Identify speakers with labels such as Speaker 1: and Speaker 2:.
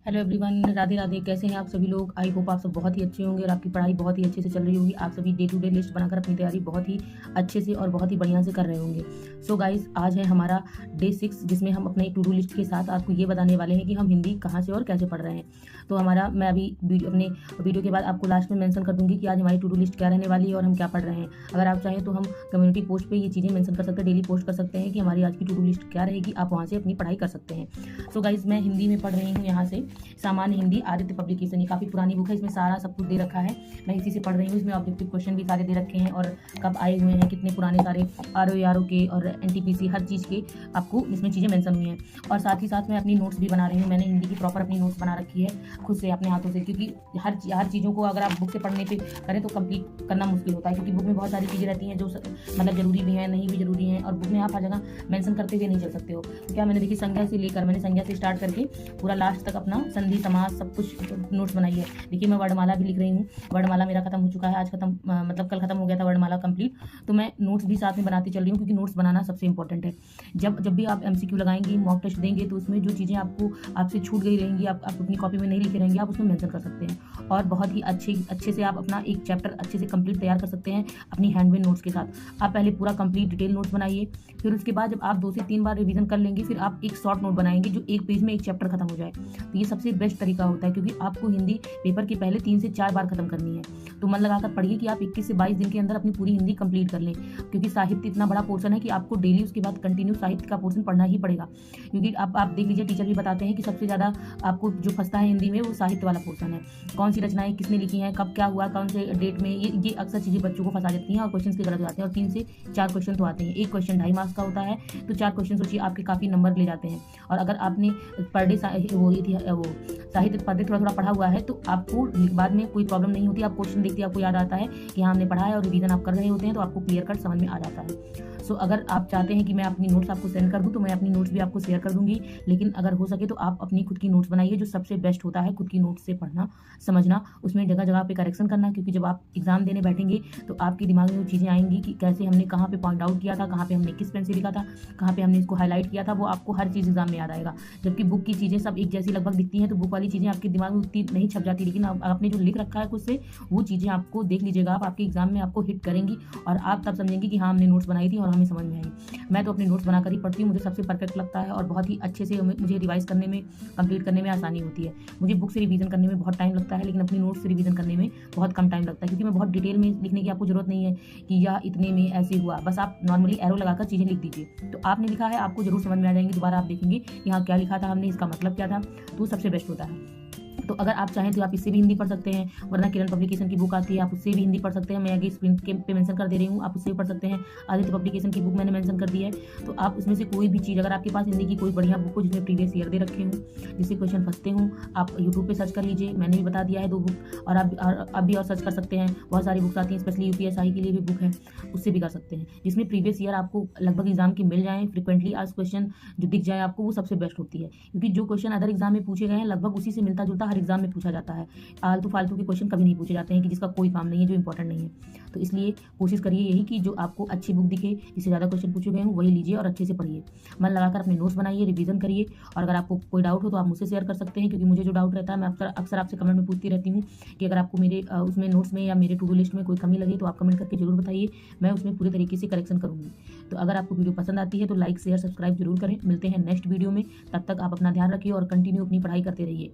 Speaker 1: Hello everyone, Radhe Radhe. कैसे हैं आप सभी लोग? आई होप आप सब बहुत ही अच्छे होंगे और आपकी पढ़ाई बहुत ही अच्छे से चल रही होगी। आप सभी डे टू डे लिस्ट बनाकर अपनी तैयारी बहुत ही अच्छे से और बहुत ही बढ़िया से कर रहे होंगे। सो गाइस, आज है हमारा डे 6, जिसमें हम अपने टू डू लिस्ट के साथ आपको ये बताने वाले हैं कि हम हिंदी कहाँ से और कैसे पढ़ रहे हैं। तो मैं अभी अपने वीडियो के बाद आपको लास्ट में मेंशन कर दूंगी कि आज हमारी टू डू लिस्ट क्या रहने वाली है और हम क्या पढ़ रहे हैं। अगर आप चाहें तो हम कम्युनिटी पोस्ट पे ये चीज़ें मेंशन कर सकते हैं, डेली पोस्ट कर सकते हैं कि हमारी आज की टू डू लिस्ट क्या रहेगी। आप वहाँ से अपनी पढ़ाई कर सकते हैं। सो गाइस, मैं हिंदी में पढ़ रही हूँ यहाँ से सामान्य हिंदी, आदित्य पब्लिकेशन। ये काफ़ी पुरानी बुक है, इसमें सारा सब कुछ दे रखा है। मैं इसी से पढ़ रही हूँ। इसमें ऑब्जेक्टिव क्वेश्चन भी सारे दे रखे हैं और कब आए हुए हैं, कितने पुराने सारे RO के और NTPC हर चीज़ के आपको इसमें चीज़ें मेंशन हुई हैं। और साथ ही साथ मैं अपनी नोट्स भी बना रही हूँ। मैंने हिंदी की प्रॉपर अपनी नोट्स बना रखी है खुद से अपने हाथों से, क्योंकि हर चीज़ों को अगर आप बुक से पढ़ने पे करें तो कंप्लीट करना मुश्किल होता है, क्योंकि बुक में बहुत सारी चीज़ें रहती हैं जो मतलब जरूरी भी हैं, नहीं भी जरूरी हैं, और बुक में आप हर जगह मेंशन करते हुए नहीं चल सकते हो। तो क्या मैंने देखिए संज्ञा से लेकर मैंने संज्ञा से स्टार्ट करके पूरा लास्ट तक अपना संधि समास सब कुछ नोट्स बनाई है। देखिए मैं वर्णमाला भी लिख रही हूँ। वर्णमाला मेरा खत्म हो चुका है, आज खत्म मतलब कल खत्म हो गया था वर्णमाला कंप्लीट। तो मैं नोट्स भी साथ में बनाती चल रही हूँ, क्योंकि नोट्स बनाना सबसे इंपॉर्टेंट है। जब भी आप MCQ लगाएंगी, मॉक टेस्ट देंगे, तो उसमें जो चीज़ें आपसे छूट गई रहेंगी, आप अपनी कॉपी में नहीं लिखे रहेंगे, आप उसमें मेंशन कर सकते हैं। और बहुत ही अच्छे से आप अपना एक चैप्टर अच्छे से कंप्लीट तैयार कर सकते हैं अपनी हैंडमेड नोट्स के साथ। आप पहले पूरा कंप्लीट डिटेल नोट्स बनाइए, फिर उसके बाद जब आप 2 से 3 बार रिवीजन कर लेंगे, फिर आप एक शॉर्ट नोट बनाएंगे जो एक पेज में एक चैप्टर खत्म हो जाए। तो ये सबसे बेस्ट तरीका होता है, क्योंकि आपको हिंदी पेपर के पहले 3 से 4 बार खत्म करनी है। तो मन लगाकर पढ़िए कि आप 21 से 22 दिन के अंदर अपनी पूरी हिंदी कंप्लीट कर लें, क्योंकि साहित्य इतना बड़ा पोर्शन है कि आपको डेली उसके बाद कंटिन्यू साहित्य का पोर्शन पढ़ना ही पड़ेगा। क्योंकि आप देख लीजिए, टीचर भी बताते हैं कि सबसे ज़्यादा आपको जो फंसता है हिंदी में वो साहित्य वाला पोर्शन है। कौन सी रचनाएं किसने लिखी हैं, कब क्या हुआ, कौन से डेट में, ये अक्सर चीज़ें बच्चों को फंसा देती हैं और क्वेश्चन के गलत हो जाते हैं। और 3 से 4 क्वेश्चन तो आते हैं। एक क्वेश्चन 2.5 मार्क्स का होता है, तो 4 क्वेश्चन सोचिए आपके काफ़ी नंबर ले जाते हैं। और अगर आपने पर डे वो साहित्य पढ़ते थोड़ा थोड़ा पढ़ा हुआ है, तो आपको बाद में कोई प्रॉब्लम नहीं होती। आप क्वेश्चन देखते आपको याद आता है कि हाँ हमने पढ़ा है, और रिवीजन आप कर रहे होते हैं, तो आपको क्लियर कट समझ में आ जाता है। सो अगर आप चाहते हैं कि मैं अपनी नोट्स आपको सेंड कर दूं, तो मैं अपनी नोट्स भी आपको शेयर कर दूंगी। लेकिन अगर हो सके तो आप अपनी खुद की नोट्स बनाइए। जो सबसे बेस्ट होता है खुद की नोट्स से पढ़ना, समझना, उसमें जगह जगह पे करेक्शन करना, क्योंकि जब आप एग्जाम देने बैठेंगे तो आपके दिमाग में वो चीज़ें आएंगी कि कैसे हमने कहाँ पे पॉइंट आउट किया था, कहाँ पे हमने किस पेन से लिखा था, कहाँ पे हमने इसको हाईलाइट किया था। वो आपको हर चीज़ एग्जाम में याद आएगा। जबकि बुक की चीज़ें सब एक जैसी लगभग दिखती हैं, तो बुक वाली चीज़ें आपके दिमाग में उतनी नहीं छप जाती, लेकिन आपने जो लिख रखा है खुद से, वो चीज़ें आपको देख लीजिएगा, आप आपके एग्जाम में आपको हिट करेंगी और आप तब समझेंगे कि हाँ हमने नोट्स बनाई थी और हमें समझ में आई। मैं तो अपने नोट्स बनाकर ही पढ़ती हूँ, मुझे सबसे परफेक्ट लगता है और बहुत ही अच्छे से मुझे रिवाइज करने में, कंप्लीट करने में आसानी होती है। मुझे बुक से रिवीजन करने में बहुत टाइम लगता है, लेकिन अपनी नोट्स से रिवीजन करने में बहुत कम टाइम लगता है, क्योंकि मैं बहुत डिटेल में लिखने की आपको जरूरत नहीं है कि यह इतने में ऐसे हुआ। बस आप नॉर्मली एरो लगाकर चीज़ें लिख दीजिए, तो आपने लिखा है आपको जरूर समझ में आ जाएंगी। दोबारा आप देखेंगे कि हाँ क्या लिखा था हमने, इसका मतलब क्या था, तो सबसे बेस्ट होता है। तो अगर आप चाहें तो आप इससे भी हिंदी पढ़ सकते हैं, वरना किरण पब्लिकेशन की बुक आती है, आप उससे भी हिंदी पढ़ सकते हैं। मैं आगे स्क्रीन के पे मेंशन कर दे रही हूँ, आप उससे भी पढ़ सकते हैं। आदित्य पब्लिकेशन की बुक मैंने मेंशन कर दी है। तो आप उसमें से कोई भी चीज़, अगर आपके पास हिंदी की कोई बढ़िया बुक हो जिसमें प्रीवियस ईयर दे रखे हों, जिससे क्वेश्चन फंसते हों, आप यूट्यूब पर सर्च कर लीजिए। मैंने भी बता दिया है 2 बुक, और आप भी और सर्च कर सकते हैं। बहुत सारी बुक्स आती हैं, स्पेशली UPSI के लिए भी बुक है, उससे भी कर सकते हैं, जिसमें प्रीवियस ईयर आपको लगभग एग्जाम की मिल जाए, फ्रिक्वेंटली आज क्वेश्चन जो दिख जाए आपको, वो सबसे बेस्ट होती है। क्योंकि जो क्वेश्चन अदर एग्जाम में पूछे गए हैं, लगभग उसी से मिलता जुलता हर एग्जाम में पूछा जाता है। आलतू फालतू के क्वेश्चन कभी नहीं पूछे जाते हैं कि जिसका कोई काम नहीं है, जो इंपॉर्टेंट नहीं है। तो इसलिए कोशिश करिए यही कि जो आपको अच्छी बुक दिखे, जिससे ज़्यादा क्वेश्चन पूछे गए हों, वही लीजिए और अच्छे से पढ़िए। मन लगाकर अपने नोट्स बनाइए, रिवीजन करिए। और अगर आपको कोई डाउट हो तो आप मुझसे शेयर कर सकते हैं, क्योंकि मुझे जो डाउट रहता है मैं अक्सर आपसे कमेंट में पूछती रहती हूँ कि अगर आपको मेरे उसमें नोट्स में या मेरे टू डू लिस्ट में कोई कमी लगे तो आप कमेंट करके जरूर बताइए, मैं उसमें पूरे तरीके से करेक्शन करूँगी। तो अगर आपको वीडियो पसंद आती है तो लाइक शेयर सब्सक्राइब जरूर करें। मिलते हैं नेक्स्ट वीडियो में, तब तक आप अपना ध्यान रखिए और कंटिन्यू अपनी पढ़ाई करते रहिए।